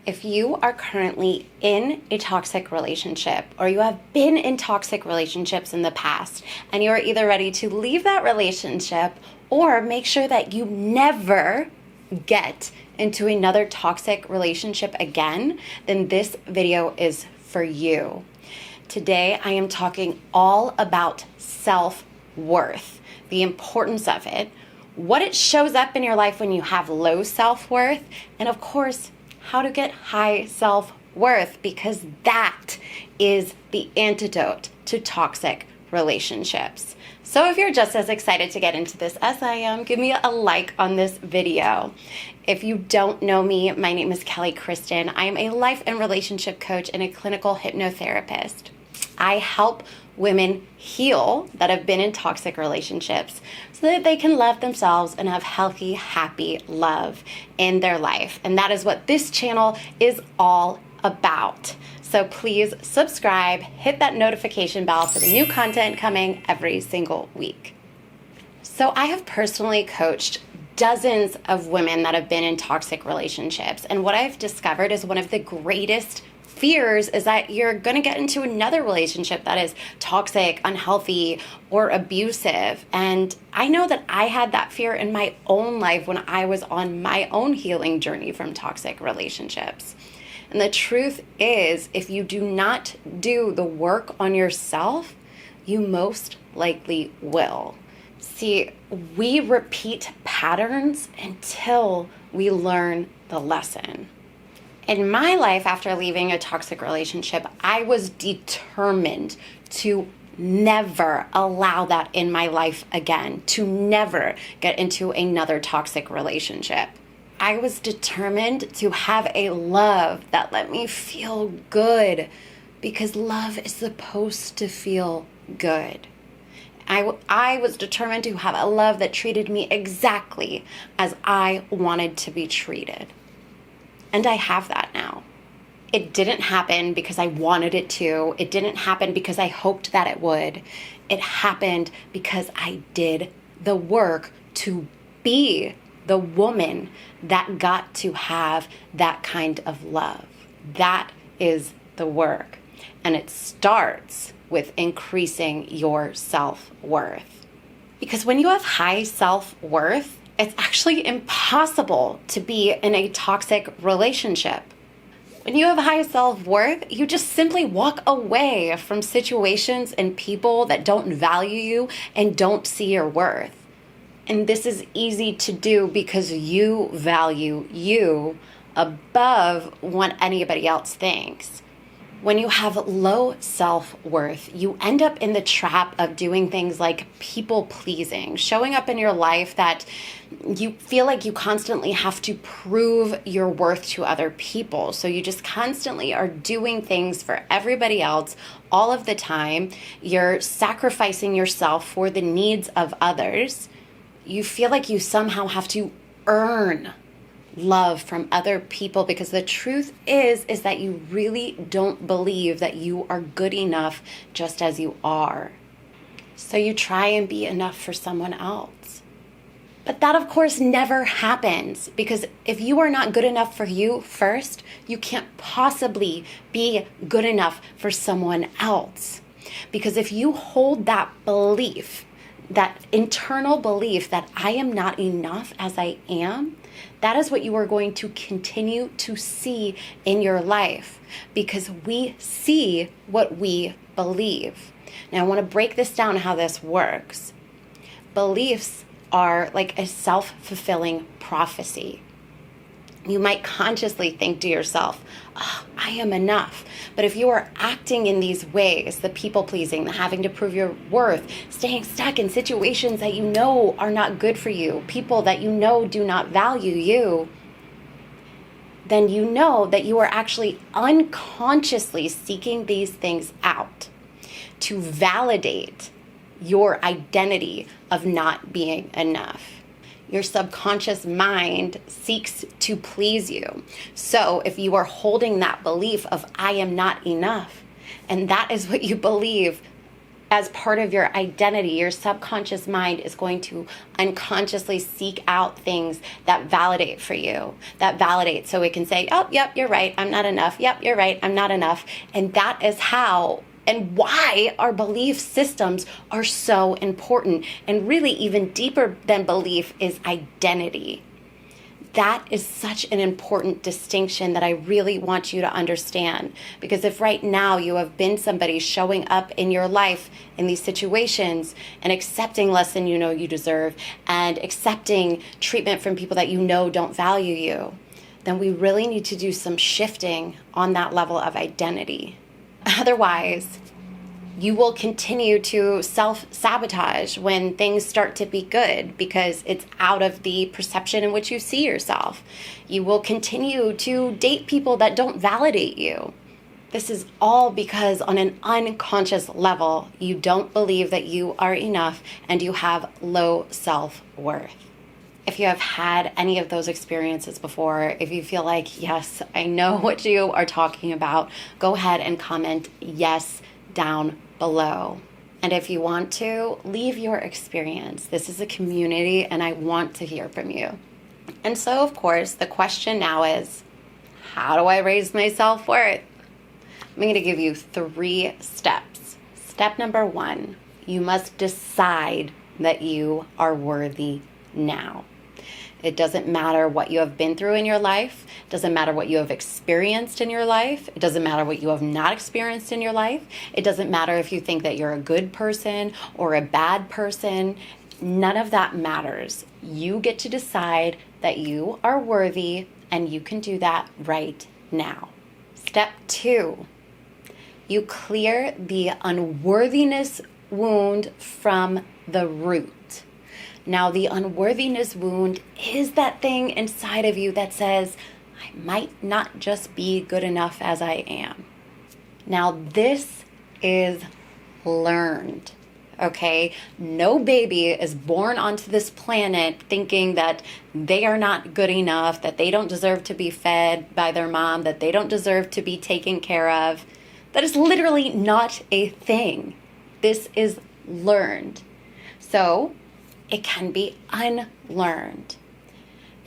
If you are currently in a toxic relationship, or you have been in toxic relationships in the past, and you are either ready to leave that relationship or make sure that you never get into another toxic relationship again, then this video is for you. Today, I am talking all about self-worth, the importance of it, what it shows up in your life when you have low self-worth, and of course, how to get high self-worth, because that is the antidote to toxic relationships. So if you're just as excited to get into this as I am, give me a like on this video. If you don't know me, my name is Kristin. I am a life and relationship coach and a clinical hypnotherapist. I help women heal that have been in toxic relationships so that they can love themselves and have healthy, happy love in their life. And that is what this channel is all about. So please subscribe, hit that notification bell for the new content coming every single week. So I have personally coached dozens of women that have been in toxic relationships. And what I've discovered is one of the greatest fears is that you're going to get into another relationship that is toxic, unhealthy, or abusive. And I know that I had that fear in my own life when I was on my own healing journey from toxic relationships. And the truth is, if you do not do the work on yourself, you most likely will. See, we repeat patterns until we learn the lesson. In my life, after leaving a toxic relationship, I was determined to never allow that in my life again, to never get into another toxic relationship. I was determined to have a love that let me feel good, because love is supposed to feel good. I was determined to have a love that treated me exactly as I wanted to be treated. And I have that now. It didn't happen because I wanted it to. It didn't happen because I hoped that it would. It happened because I did the work to be the woman that got to have that kind of love. That is the work. And it starts with increasing your self-worth. Because when you have high self-worth, it's actually impossible to be in a toxic relationship. When you have high self-worth, you just simply walk away from situations and people that don't value you and don't see your worth. And this is easy to do because you value you above what anybody else thinks. When you have low self-worth, you end up in the trap of doing things like people-pleasing, showing up in your life that you feel like you constantly have to prove your worth to other people. So you just constantly are doing things for everybody else all of the time. You're sacrificing yourself for the needs of others. You feel like you somehow have to earn love from other people, because the truth is that you really don't believe that you are good enough just as you are. So you try and be enough for someone else. But that, of course, never happens, because if you are not good enough for you first, you can't possibly be good enough for someone else. Because if you hold that belief, that internal belief that I am not enough as I am, that is what you are going to continue to see in your life, because we see what we believe. Now, I want to break this down, how this works. Beliefs are like a self-fulfilling prophecy. You might consciously think to yourself, oh, I am enough. But if you are acting in these ways, the people-pleasing, the having to prove your worth, staying stuck in situations that you know are not good for you, people that you know do not value you, then you know that you are actually unconsciously seeking these things out to validate your identity of not being enough. Your subconscious mind seeks to please you. So if you are holding that belief of I am not enough, and that is what you believe as part of your identity, your subconscious mind is going to unconsciously seek out things that validate for you, that validate so it can say, oh, yep, you're right, I'm not enough. Yep, you're right, I'm not enough. And that is how and why our belief systems are so important. And really even deeper than belief is identity. That is such an important distinction that I really want you to understand. Because if right now you have been somebody showing up in your life in these situations and accepting less than you know you deserve and accepting treatment from people that you know don't value you, then we really need to do some shifting on that level of identity. Otherwise, you will continue to self-sabotage when things start to be good because it's out of the perception in which you see yourself. You will continue to date people that don't validate you. This is all because on an unconscious level, you don't believe that you are enough and you have low self-worth. If you have had any of those experiences before, if you feel like, yes, I know what you are talking about, go ahead and comment yes down below. And if you want to, leave your experience. This is a community and I want to hear from you. And so, of course, the question now is, how do I raise my self-worth? I'm going to give you 3 steps. Step number 1, you must decide that you are worthy now. It doesn't matter what you have been through in your life. It doesn't matter what you have experienced in your life. It doesn't matter what you have not experienced in your life. It doesn't matter if you think that you're a good person or a bad person. None of that matters. You get to decide that you are worthy, and you can do that right now. Step 2, you clear the unworthiness wound from the root. Now, the unworthiness wound is that thing inside of you that says, I might not just be good enough as I am. Now, this is learned, okay? No baby is born onto this planet thinking that they are not good enough, that they don't deserve to be fed by their mom, that they don't deserve to be taken care of. That is literally not a thing. This is learned. So, it can be unlearned.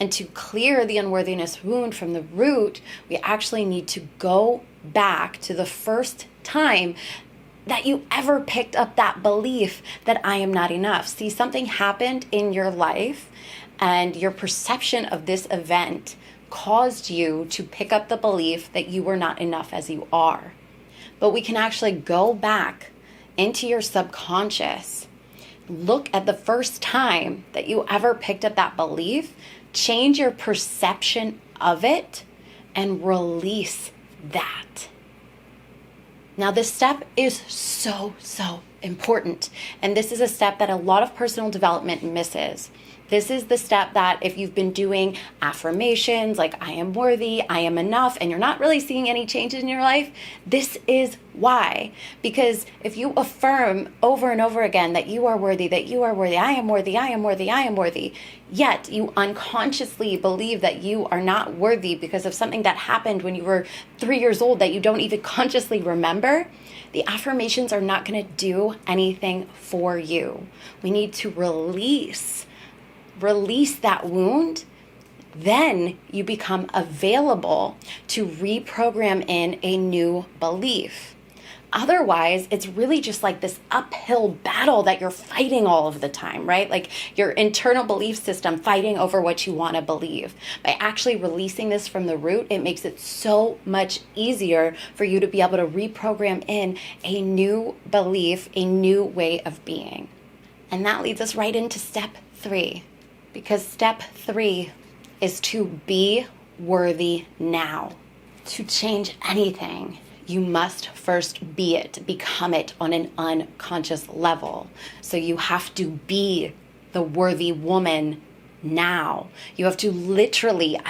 And to clear the unworthiness wound from the root, we actually need to go back to the first time that you ever picked up that belief that I am not enough. See, something happened in your life and your perception of this event caused you to pick up the belief that you were not enough as you are. But we can actually go back into your subconscious, look at the first time that you ever picked up that belief, change your perception of it, and release that. Now, this step is so important. And this is a step that a lot of personal development misses. This is the step that if you've been doing affirmations like I am worthy, I am enough, and you're not really seeing any changes in your life, this is why. Because if you affirm over and over again that you are worthy, I am worthy, I am worthy, I am worthy, yet you unconsciously believe that you are not worthy because of something that happened when you were 3 years old that you don't even consciously remember, the affirmations are not going to do anything for you. We need to release that wound, then you become available to reprogram in a new belief. Otherwise, it's really just like this uphill battle that you're fighting all of the time, right? Like your internal belief system fighting over what you want to believe. By actually releasing this from the root, it makes it so much easier for you to be able to reprogram in a new belief, a new way of being. And that leads us right into step 3. Because step 3 is to be worthy now. To change anything, you must first be it, become it on an unconscious level. So you have to be the worthy woman now. You have to literally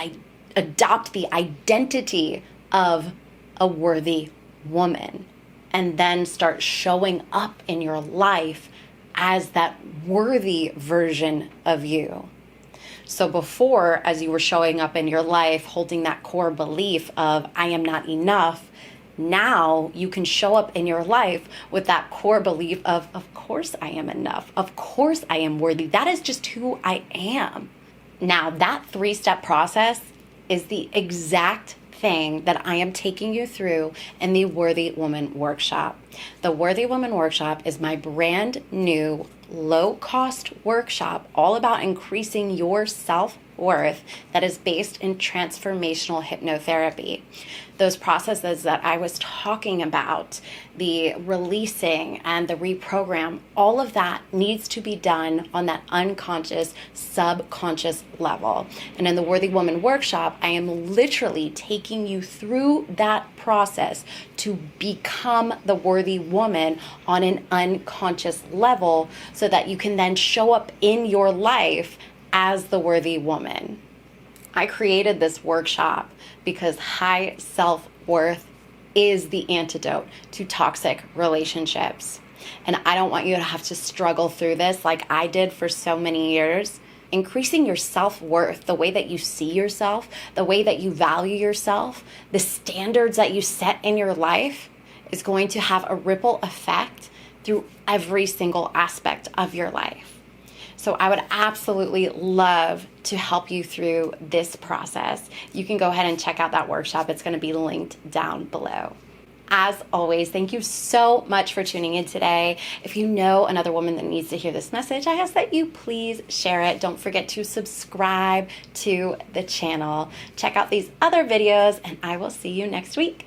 adopt the identity of a worthy woman and then start showing up in your life as that worthy version of you. So before, as you were showing up in your life, holding that core belief of I am not enough, Now you can show up in your life with that core belief of course I am enough. Of course I am worthy. That is just who I am. Now that 3-step process is the exact thing that I am taking you through in the Worthy Woman Workshop. The Worthy Woman Workshop is my brand new low-cost workshop all about increasing your self-worth that is based in transformational hypnotherapy. Those processes that I was talking about, the releasing and the reprogram, all of that needs to be done on that unconscious, subconscious level. And in the Worthy Woman Workshop, I am literally taking you through that process to become the worthy woman on an unconscious level so that you can then show up in your life as the worthy woman. I created this workshop because high self-worth is the antidote to toxic relationships. And I don't want you to have to struggle through this like I did for so many years. Increasing your self-worth, the way that you see yourself, the way that you value yourself, the standards that you set in your life is going to have a ripple effect through every single aspect of your life. So I would absolutely love to help you through this process. You can go ahead and check out that workshop. It's going to be linked down below. As always, thank you so much for tuning in today. If you know another woman that needs to hear this message, I ask that you please share it. Don't forget to subscribe to the channel. Check out these other videos, and I will see you next week.